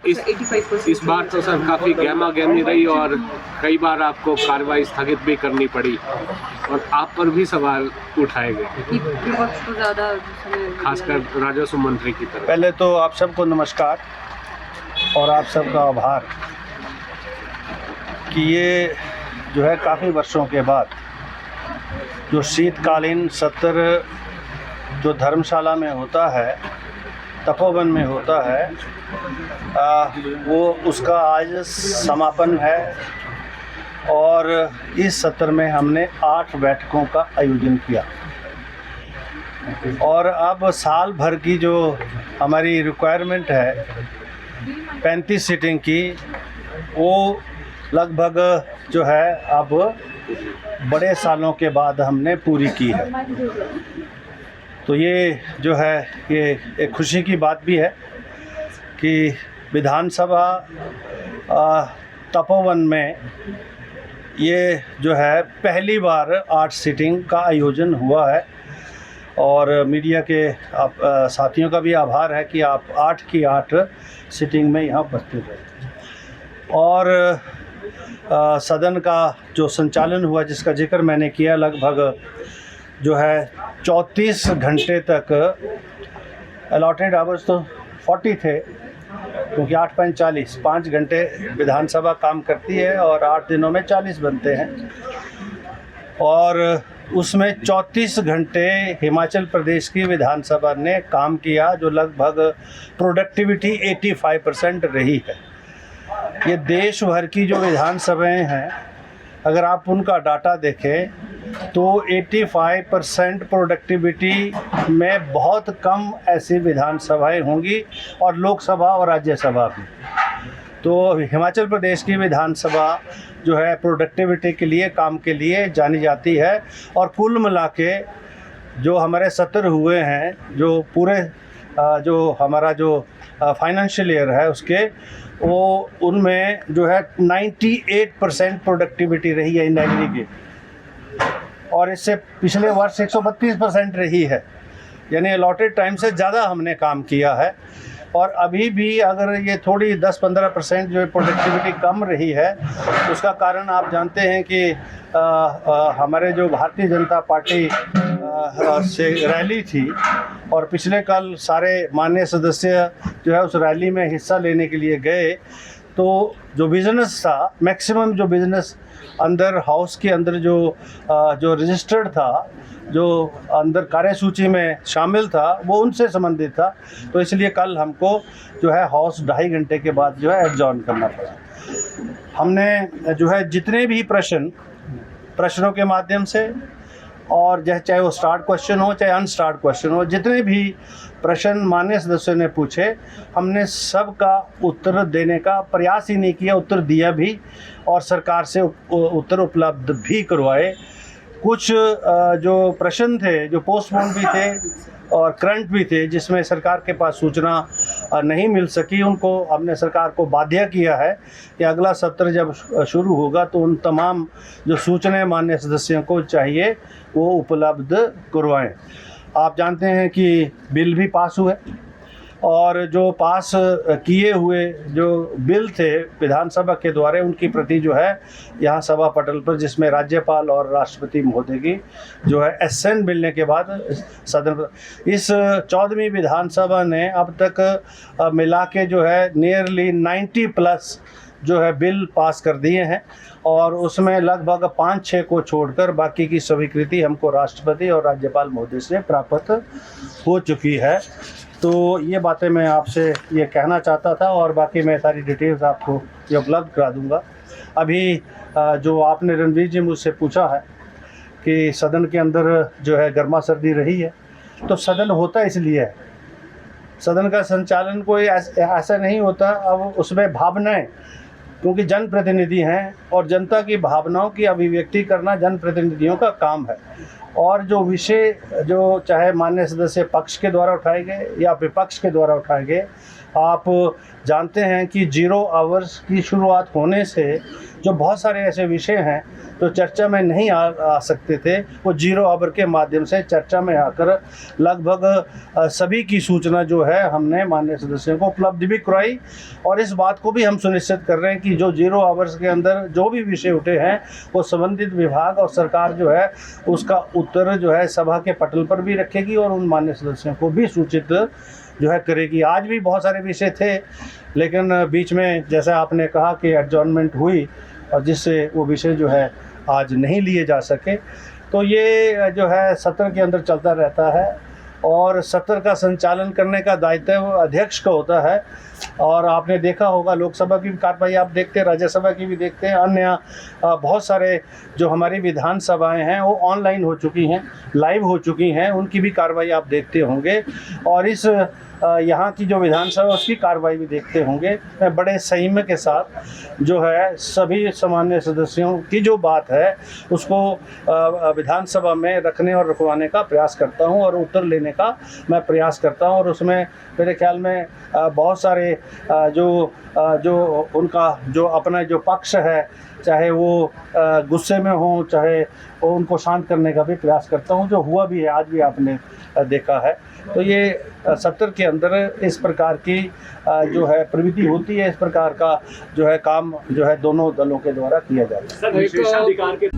इस बार तो सर काफ़ी गहमा गहमी रही और कई बार आपको कार्रवाई स्थगित भी करनी पड़ी और आप पर भी सवाल उठाए गए, विपक्ष को ज़्यादा खासकर राजस्व मंत्री की तरफ। पहले तो आप सबको नमस्कार और आप सबका आभार कि ये जो है काफ़ी वर्षों के बाद जो शीतकालीन सत्र जो धर्मशाला में होता है, तपोवन में होता है, वो उसका आज समापन है और इस सत्र में हमने 8 बैठकों का आयोजन किया और अब साल भर की जो हमारी रिक्वायरमेंट है 35 सीटिंग की, वो लगभग जो है अब बड़े सालों के बाद हमने पूरी की है। तो ये जो है ये एक खुशी की बात भी है कि विधानसभा तपोवन में ये जो है पहली बार 8 सीटिंग का आयोजन हुआ है और मीडिया के आप साथियों का भी आभार है कि आप 8 की 8 सीटिंग में यहाँ उपस्थित रहे। और सदन का जो संचालन हुआ जिसका जिक्र मैंने किया, लगभग जो है 34 घंटे तक, अलॉटेड आवर्स तो 40 थे क्योंकि 8 5 घंटे विधानसभा काम करती है और 8 दिनों में 40 बनते हैं और उसमें 34 घंटे हिमाचल प्रदेश की विधानसभा ने काम किया, जो लगभग प्रोडक्टिविटी 85% रही है। ये देश भर की जो विधानसभाएं हैं, अगर आप उनका डाटा देखें तो 85% प्रोडक्टिविटी में बहुत कम ऐसी विधानसभाएं होंगी और लोकसभा और राज्यसभा भी। तो हिमाचल प्रदेश की विधानसभा जो है प्रोडक्टिविटी के लिए, काम के लिए जानी जाती है और कुल मिला के जो हमारे सत्र हुए हैं, जो पूरे जो हमारा जो फाइनेंशियल ईयर है उसके, वो उनमें जो है 98% प्रोडक्टिविटी रही है इन एग्रीगेट और इससे पिछले वर्ष 132% रही है, यानी अलॉटेड टाइम से ज़्यादा हमने काम किया है। और अभी भी अगर ये थोड़ी 10-15% जो प्रोडक्टिविटी कम रही है, उसका कारण आप जानते हैं कि हमारे जो भारतीय जनता पार्टी से रैली थी और पिछले कल सारे माननीय सदस्य जो है उस रैली में हिस्सा लेने के लिए गए, तो जो बिज़नेस था, मैक्सिमम जो बिज़नेस अंदर हाउस के अंदर जो रजिस्टर्ड था, जो अंदर कार्यसूची में शामिल था, वो उनसे संबंधित था। तो इसलिए कल हमको जो है हाउस 2.5 घंटे के बाद जो है एडजॉर्न करना पड़ा। हमने जो है जितने भी प्रश्नों के माध्यम से, और चाहे वो स्टार्ट क्वेश्चन हो चाहे अनस्टार्ट क्वेश्चन हो, जितने भी प्रश्न माननीय सदस्यों ने पूछे, हमने सबका उत्तर देने का प्रयास ही नहीं किया, उत्तर दिया भी और सरकार से उत्तर उपलब्ध भी करवाए। कुछ जो प्रश्न थे जो पोस्टपोन भी थे और करंट भी थे, जिसमें सरकार के पास सूचना नहीं मिल सकी, उनको हमने सरकार को बाध्य किया है कि अगला सत्र जब शुरू होगा तो उन तमाम जो सूचनाएं माननीय सदस्यों को चाहिए वो उपलब्ध करवाएं। आप जानते हैं कि बिल भी पास हुए और जो पास किए हुए जो बिल थे विधानसभा के द्वारा, उनकी प्रति जो है यहाँ सभा पटल पर, जिसमें राज्यपाल और राष्ट्रपति महोदय की जो है एसेंट मिलने के बाद सदन, इस 14वीं विधानसभा ने अब तक मिला के जो है नियरली 90+ जो है बिल पास कर दिए हैं और उसमें लगभग 5-6 को छोड़कर बाकी की स्वीकृति हमको राष्ट्रपति और राज्यपाल महोदय से प्राप्त हो चुकी है। तो ये बातें मैं आपसे ये कहना चाहता था और बाकी मैं सारी डिटेल्स आपको ये उपलब्ध करा दूंगा। अभी जो आपने रणवीर जी मुझसे पूछा है कि सदन के अंदर जो है गर्मा सर्दी रही है, तो सदन होता इसलिए है, सदन का संचालन कोई ऐसा नहीं होता। अब उसमें भावनाएं, क्योंकि जनप्रतिनिधि हैं और जनता की भावनाओं की अभिव्यक्ति करना जनप्रतिनिधियों का काम है। और जो विषय जो चाहे माननीय सदस्य पक्ष के द्वारा उठाए गए या विपक्ष के द्वारा उठाए गए, आप जानते हैं कि 0 आवर्स की शुरुआत होने से जो बहुत सारे ऐसे विषय हैं तो चर्चा में नहीं आ सकते थे, वो 0 आवर के माध्यम से चर्चा में आकर लगभग सभी की सूचना जो है हमने माननीय सदस्यों को उपलब्ध भी कराई। और इस बात को भी हम सुनिश्चित कर रहे हैं कि जो 0 आवर्स के अंदर जो भी विषय उठे हैं वो संबंधित विभाग और सरकार जो है उसका उत्तर जो है सभा के पटल पर भी रखेगी और उन माननीय सदस्यों को भी सूचित जो है करेगी। आज भी बहुत सारे विषय थे, लेकिन बीच में जैसा आपने कहा कि एडजॉर्नमेंट हुई और जिससे वो विषय जो है आज नहीं लिए जा सके। तो ये जो है सत्र के अंदर चलता रहता है और सत्र का संचालन करने का दायित्व अध्यक्ष का होता है। और आपने देखा होगा लोकसभा की भी कार्रवाई आप देखते हैं, राज्यसभा की भी देखते हैं, अन्य बहुत सारे जो हमारी विधानसभाएं हैं वो ऑनलाइन हो चुकी हैं, लाइव हो चुकी हैं, उनकी भी कार्रवाई आप देखते होंगे और इस यहाँ की जो विधानसभा उसकी कार्रवाई भी देखते होंगे। मैं बड़े संयम के साथ जो है सभी सामान्य सदस्यों की जो बात है उसको विधानसभा में रखने और रखवाने का प्रयास करता हूँ और उत्तर लेने का मैं प्रयास करता हूँ। और उसमें मेरे ख्याल में बहुत सारे जो उनका जो अपना जो पक्ष है, चाहे वो गुस्से में हो, चाहे वो उनको शांत करने का भी प्रयास करता हूँ, जो हुआ भी है, आज भी आपने देखा है। तो ये सत्र के अंदर इस प्रकार की जो है प्रवृत्ति होती है, इस प्रकार का जो है काम जो है दोनों दलों के द्वारा किया जाता है। सर, विशेषाधिकार के